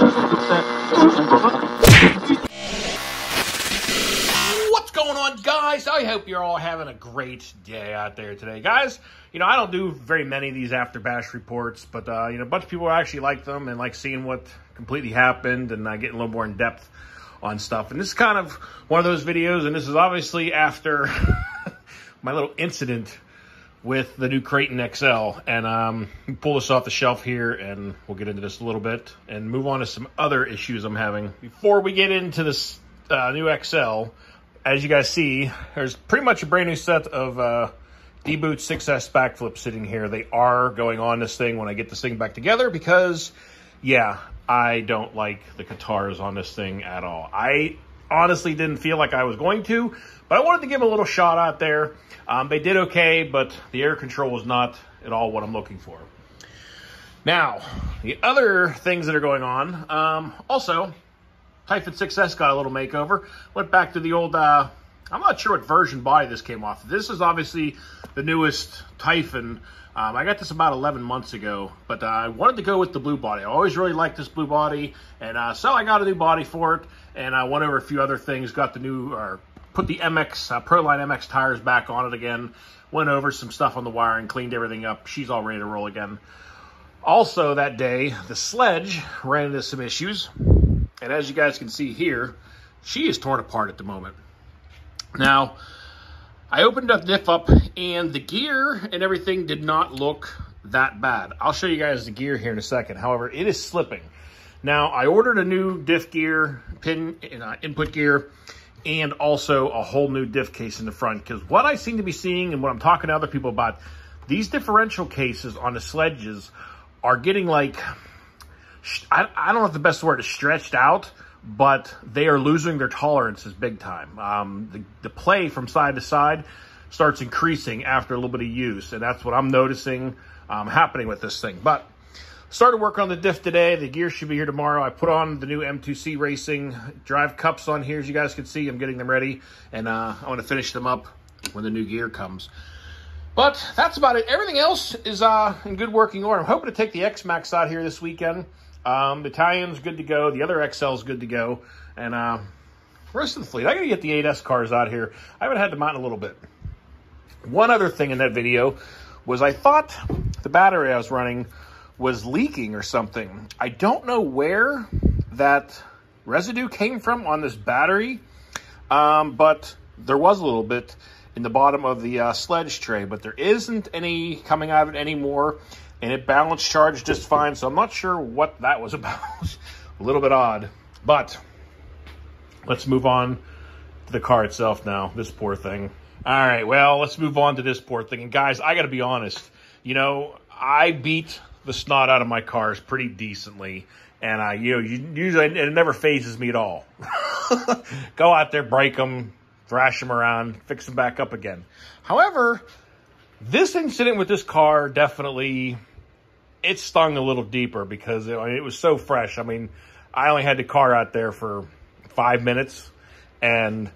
What's going on, guys? I hope you're all having a great day out there today. Guys, I don't do very many of these after bash reports, but, a bunch of people actually like them and like seeing what completely happened and getting a little more in depth on stuff. And this is kind of one of those videos, and this is obviously after my little incident with the new Kraton XL. And pull this off the shelf here, and we'll get into this a little bit and move on to some other issues I'm having. Before we get into this new XL, as you guys see, there's pretty much a brand new set of D-Boot 6S backflips sitting here. They are going on this thing when I get this thing back together because, yeah, I don't like the guitars on this thing at all. I honestly didn't feel like I was going to, but I wanted to give them a little shot out there. They did okay, but the air control was not at all what I'm looking for. Now, the other things that are going on, also, Typhon 6S got a little makeover. Went back to the old, I'm not sure what version body this came off. This is obviously the newest Typhon. I got this about 11 months ago, but I wanted to go with the blue body. I always really liked this blue body, and so I got a new body for it, and I went over a few other things, got the new, put the MX, Proline MX tires back on it again, went over some stuff on the wiring, cleaned everything up. She's all ready to roll again. Also that day, the sledge ran into some issues, and as you guys can see here, she is torn apart at the moment. Now, I opened up diff up, and the gear and everything did not look that bad. I'll show you guys the gear here in a second. However, it is slipping. Now, I ordered a new diff gear, pin input gear, and also a whole new diff case in the front. Because what I seem to be seeing, and what I'm talking to other people about, these differential cases on the sledges are getting like, I don't know if the best word is stretched out, but they are losing their tolerances big time. The play from side to side starts increasing after a little bit of use, and that's what I'm noticing happening with this thing. But started working on the diff today. The gear should be here tomorrow. I put on the new M2C Racing drive cups on here, as you guys can see. I'm getting them ready, and I want to finish them up when the new gear comes. But that's about it. Everything else is in good working order. I'm hoping to take the X-Max out here this weekend. The Italian's good to go. The other XL's good to go. And the rest of the fleet, I got to get the 8S cars out here. I haven't had them out in a little bit. One other thing in that video was I thought the battery I was running was leaking or something. I don't know where that residue came from on this battery, but there was a little bit in the bottom of the sledge tray, but there isn't any coming out of it anymore. And it balanced charged just fine, so I'm not sure what that was about. A little bit odd. But let's move on to the car itself now. This poor thing. All right, well, let's move on to this poor thing. And guys, I got to be honest. I beat the snot out of my cars pretty decently. And, usually it never phases me at all. Go out there, break them, thrash them around, fix them back up again. However, this incident with this car definitely, it stung a little deeper because it was so fresh. I mean, I only had the car out there for 5 minutes and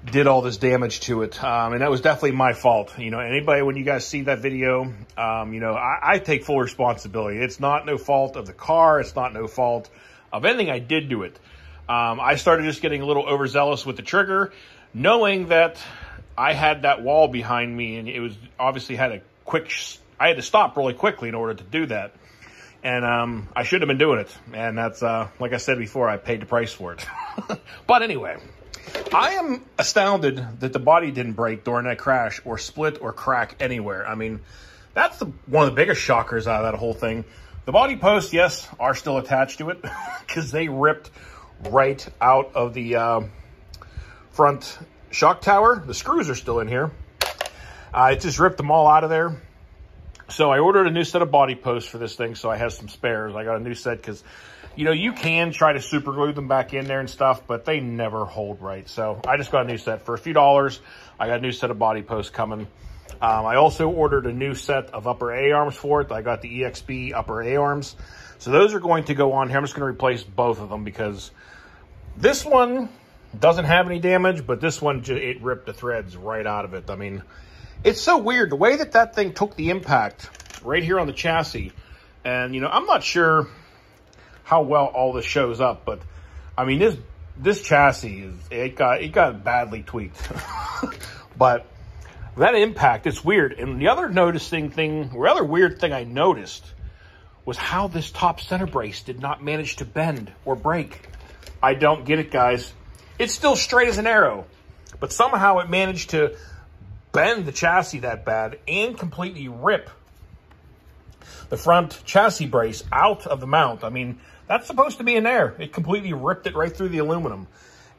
did all this damage to it. And that was definitely my fault. Anybody, when you guys see that video, I take full responsibility. It's not no fault of the car. It's not no fault of anything I did to it. I started just getting a little overzealous with the trigger, knowing that I had that wall behind me, and it was obviously I had to stop really quickly in order to do that. And I shouldn't have been doing it. And that's, like I said before, I paid the price for it. But anyway, I am astounded that the body didn't break during that crash or split or crack anywhere. I mean, that's one of the biggest shockers out of that whole thing. The body posts, yes, are still attached to it because they ripped right out of the front shock tower. The screws are still in here. It just ripped them all out of there. So I ordered a new set of body posts for this thing, so I have some spares. I got a new set because, you can try to super glue them back in there and stuff, but they never hold right. So I just got a new set for a few dollars. I got a new set of body posts coming. I also ordered a new set of upper A-arms for it. I got the EXB upper A-arms. So those are going to go on here. I'm just going to replace both of them because this one doesn't have any damage, but this one, it ripped the threads right out of it. I mean, it's so weird. The way that thing took the impact right here on the chassis. And, I'm not sure how well all this shows up, but I mean, this chassis it got badly tweaked. But that impact, it's weird. And the other weird thing I noticed was how this top center brace did not manage to bend or break. I don't get it, guys. It's still straight as an arrow, but somehow it managed to bend the chassis that bad and completely rip the front chassis brace out of the mount. I mean, that's supposed to be in there. It completely ripped it right through the aluminum.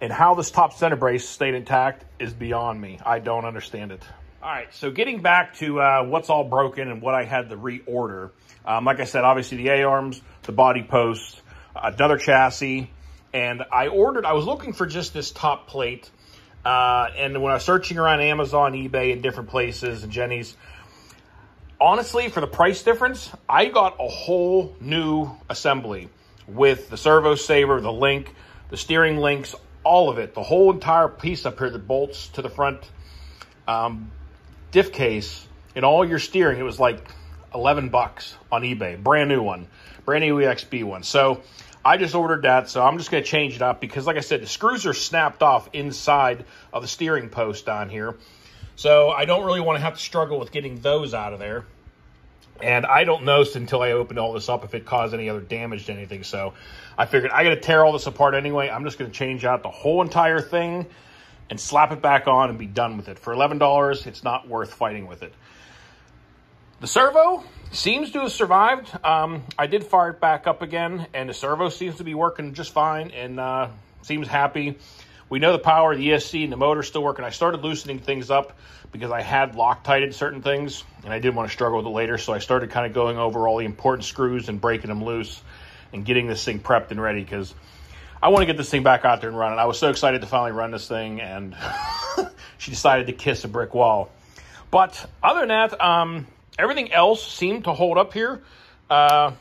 And how this top center brace stayed intact is beyond me. I don't understand it. All right, so getting back to what's all broken and what I had to reorder. Like I said, obviously the A-arms, the body posts, another chassis. And I was looking for just this top plate. And when I was searching around Amazon, eBay, and different places, and Jenny's, honestly, for the price difference, I got a whole new assembly with the servo saver, the link, the steering links, all of it. The whole entire piece up here that bolts to the front diff case and all your steering. It was like $11 on eBay. Brand new one. Brand new EXB one. So I just ordered that. So I'm just going to change it up because, like I said, the screws are snapped off inside of the steering post on here. So I don't really want to have to struggle with getting those out of there. And I don't know until I opened all this up if it caused any other damage to anything. So I figured I got to tear all this apart anyway. I'm just going to change out the whole entire thing and slap it back on and be done with it. For $11, it's not worth fighting with it. The servo seems to have survived. I did fire it back up again, and the servo seems to be working just fine and seems happy. We know the power of the ESC and the motor's still working. I started loosening things up because I had Loctited certain things, and I didn't want to struggle with it later, so I started kind of going over all the important screws and breaking them loose and getting this thing prepped and ready because I want to get this thing back out there and running. I was so excited to finally run this thing, and she decided to kiss a brick wall. But other than that, everything else seemed to hold up here. Got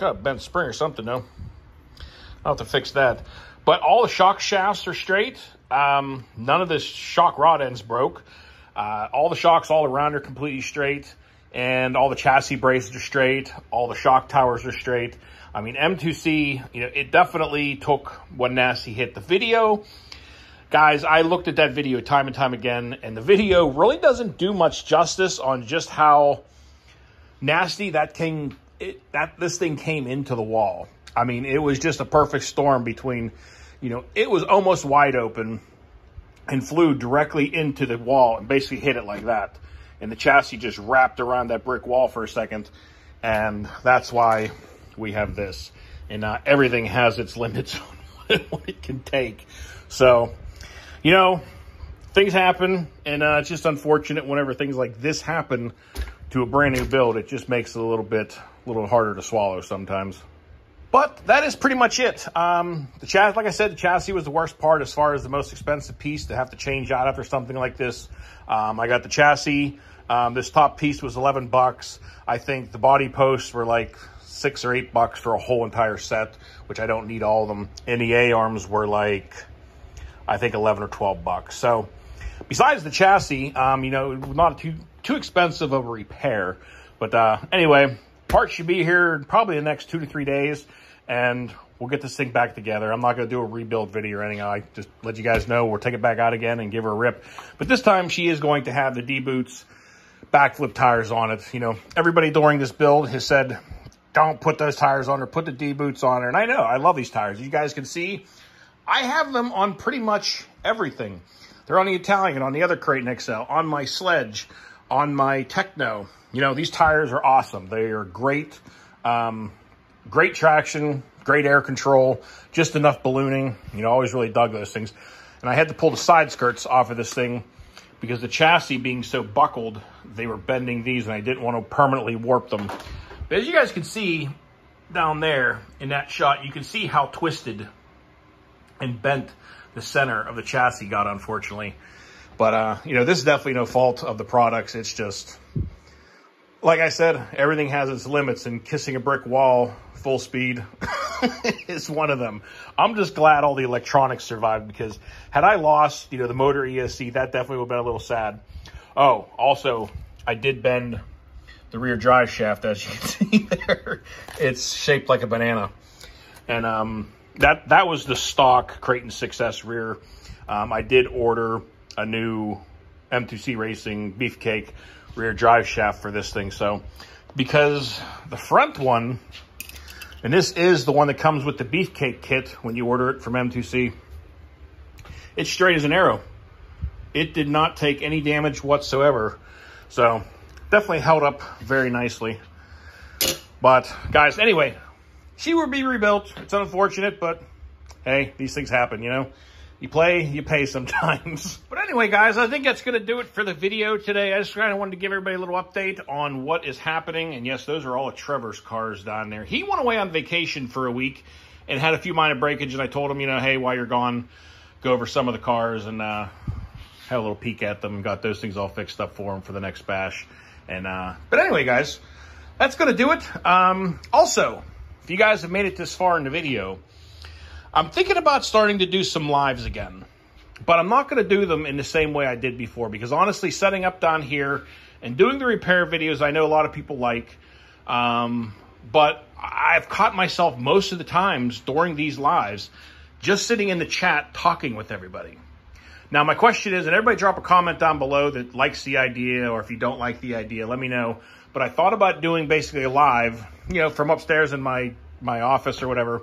a bent spring or something, though. I'll have to fix that. But all the shock shafts are straight. None of this shock rod ends broke. All the shocks all around are completely straight. And all the chassis braces are straight. All the shock towers are straight. I mean, M2C, it definitely took one nasty hit. The video, guys, I looked at that video time and time again, and the video really doesn't do much justice on just how nasty this thing came into the wall. I mean, it was just a perfect storm between, it was almost wide open and flew directly into the wall and basically hit it like that. And the chassis just wrapped around that brick wall for a second, and that's why we have this. And everything has its limits on what it can take. So, things happen, and it's just unfortunate whenever things like this happen to a brand new build. It just makes it a little harder to swallow sometimes. But that is pretty much it. Like I said, the chassis was the worst part as far as the most expensive piece to have to change out after something like this. I got the chassis. This top piece was $11. I think the body posts were like $6 or $8 for a whole entire set, which I don't need all of them. And the A-arms were like, I think 11 or 12 bucks. So besides the chassis, not too expensive of a repair. But anyway, parts should be here probably the next 2 to 3 days, and we'll get this thing back together. I'm not going to do a rebuild video or anything. I just let you guys know we'll take it back out again and give her a rip. But this time she is going to have the D-Boots backflip tires on it. Everybody during this build has said, don't put those tires on her, put the D-Boots on her. And I know, I love these tires. You guys can see, I have them on pretty much everything. They're on the Italian, on the other Kraton XL, on my Sledge, on my Techno. These tires are awesome. They are great. Great traction, great air control, just enough ballooning. Always really dug those things. And I had to pull the side skirts off of this thing because the chassis being so buckled, they were bending these, and I didn't want to permanently warp them. But as you guys can see down there in that shot, you can see how twisted and bent the center of the chassis got, unfortunately. But, this is definitely no fault of the products. It's just, like I said, everything has its limits, and kissing a brick wall full speed is one of them. I'm just glad all the electronics survived, because had I lost, the motor ESC, that definitely would have been a little sad. Oh, also, I did bend the rear drive shaft, as you can see there. It's shaped like a banana. And that was the stock Kraton XL rear. I did order a new M2C Racing Beefcake rear drive shaft for this thing. So because the front one, and this is the one that comes with the Beefcake kit when you order it from M2C, it's straight as an arrow. It did not take any damage whatsoever. So definitely held up very nicely. But guys, anyway, she will be rebuilt. It's unfortunate, but hey, these things happen, you know. You play, you pay sometimes. But anyway, guys, I think that's going to do it for the video today. I just kind of wanted to give everybody a little update on what is happening. And yes, those are all of Trevor's cars down there. He went away on vacation for a week and had a few minor breakage. And I told him, you know, hey, while you're gone, go over some of the cars and had a little peek at them and got those things all fixed up for him for the next bash. And but anyway, guys, that's going to do it. Also, if you guys have made it this far in the video, I'm thinking about starting to do some lives again, but I'm not going to do them in the same way I did before, because honestly, setting up down here and doing the repair videos, I know a lot of people like, but I've caught myself most of the times during these lives just sitting in the chat talking with everybody. Now, my question is, and everybody drop a comment down below that likes the idea, or if you don't like the idea, let me know. But I thought about doing basically a live, you know, from upstairs in my office or whatever.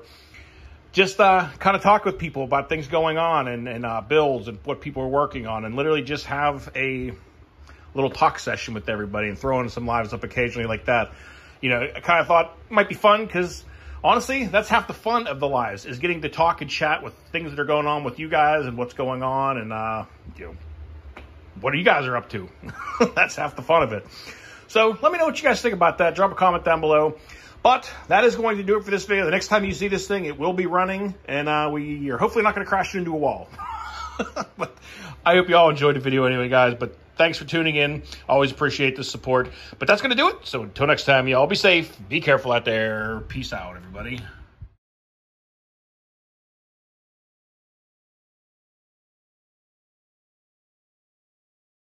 Just kind of talk with people about things going on and builds and what people are working on, and literally just have a little talk session with everybody and throw in some lives up occasionally like that. You know, I kind of thought it might be fun because honestly, that's half the fun of the lives, is getting to talk and chat with things that are going on with you guys and what's going on and, you know, what you guys are up to. That's half the fun of it. So let me know what you guys think about that. Drop a comment down below. But that is going to do it for this video. The next time you see this thing, it will be running, and we are hopefully not going to crash into a wall. But I hope you all enjoyed the video anyway, guys. But thanks for tuning in. Always appreciate the support. But that's going to do it. So until next time, y'all be safe. Be careful out there. Peace out, everybody.